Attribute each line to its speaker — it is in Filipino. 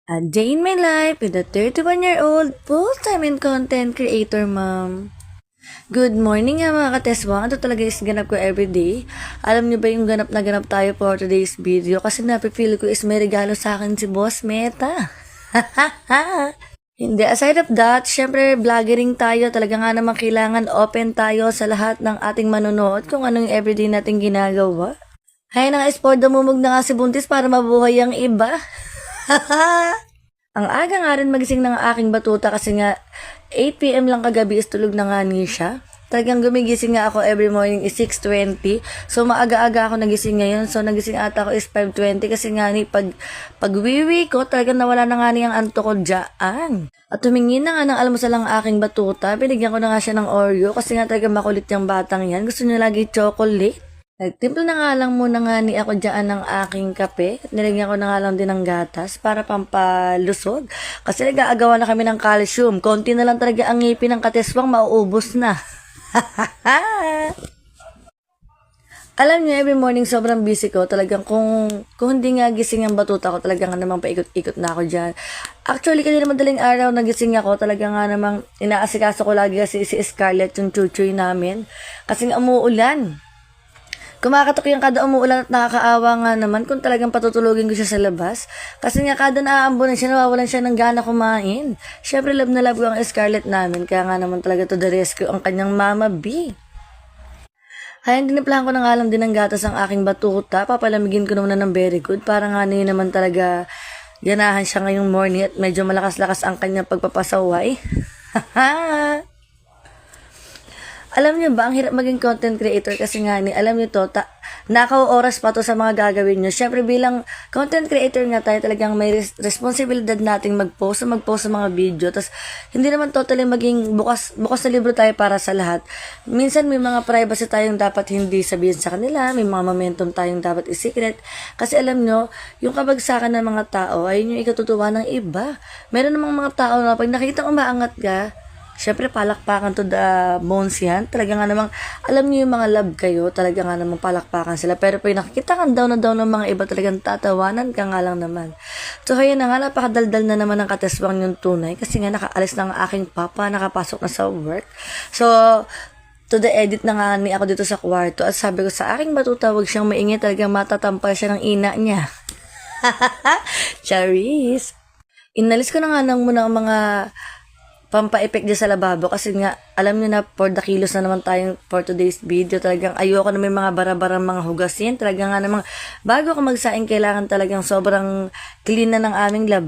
Speaker 1: A day in my life with a 31-year-old full-time and content creator mom. Good morning nga mga kateswang. Ito talaga is ganap ko everyday. Alam niyo ba yung ganap na ganap tayo for today's video? Kasi napipili ko is may regalo sa akin si Boss Meta. Hindi, aside of that, syempre vloggering tayo. Talaga nga naman kailangan open tayo sa lahat ng ating manonood kung anong everyday nating ginagawa. Hay na nga, sport dumumog na nga si Buntis para mabuhay ang iba. Ang aga nga rin magising ng aking batuta kasi nga 8 p.m. lang kagabi is tulog na nga niya siya. Talagang gumigising nga ako every morning is 6:20. So maaga-aga ako nagising ngayon. So nagising ata ako is 5:20 kasi nga ni pagwiwi ko talagang nawala na nga niyang anto ko dyan. At tumingin na nga ng almusal ang aking batuta. Binigyan ko na nga siya ng Oreo kasi nga talagang makulit yung batang yan. Gusto niya lagi chocolate. Nagtimpla na nga lang muna nga ni ako dyan ng aking kape. At nilagyan ko na nga lang din ng gatas para pampalusog. Kasi nag-aagawa na kami ng calcium. Konti na lang talaga ang ngipin ng kateswang, mauubos na. Alam niyo, every morning sobrang busy ko. Talagang kung hindi nga gising ang batuta ko, talagang nga namang paikot-ikot na ako dyan. Actually, kanina madaling araw nagising ako. Talagang nga namang inaasikaso ko lagi kasi si Scarlett, yung chuchuy namin. Kasi nga umuulan. Kumakatok yung kada umuulan at nakakaawa nga naman kung talagang patutulugin ko siya sa labas. Kasi nga kada naaambunan siya, nawawalan siya ng gana kumain. Syempre love na love ko ang Scarlett namin, kaya nga naman talaga to the rescue ang kanyang Mama B. Kaya diniplahan ko na nga lang din ng gatas ang aking batuta. Papalamigin ko naman ng very good para nga niya naman talaga ganahan siya ngayong morning at medyo malakas-lakas ang kanyang pagpapasaway. Alam niyo ba, ang hirap maging content creator kasi nga alam niyo to, nakaw oras pa to sa mga gagawin niyo. Syempre bilang content creator nga tayo, talagang may responsibilidad nating mag-post sa mga video. Tapos hindi naman totally maging bukas na libro tayo para sa lahat. Minsan may mga privacy tayong dapat hindi sabihin sa kanila, may mga momentum tayong dapat i-secret. Kasi alam niyo, yung kabagsakan ng mga tao ay yung ikatutuwa ng iba. Meron namang mga tao na pag nakita umaangat ka, syempre, palakpakan to the bones yan. Talaga nga namang, alam niyo yung mga love kayo, talaga nga namang palakpakan sila. Pero pag nakikita kang down na down ng mga iba, talagang tatawanan ka nga lang naman. So, kaya na nga, napakadaldal na naman ng kateswang yung tunay. Kasi nga, nakaalis na ang aking papa, nakapasok na sa work. So, to the edit na nga ni ako dito sa kwarto. At sabi ko sa aking batuta, huwag siyang maingay, talagang matatampal siya ng ina niya. Charis! Inalis ko na nga nang muna ang mga pampa-effect dyan sa lababo kasi nga alam niyo na for the kilos na naman tayong for today's video. Talagang ayoko na may mga bara-barang mga hugasin. Talagang nga namang bago ako magsaing kailangan talagang sobrang clean na ng aming lab.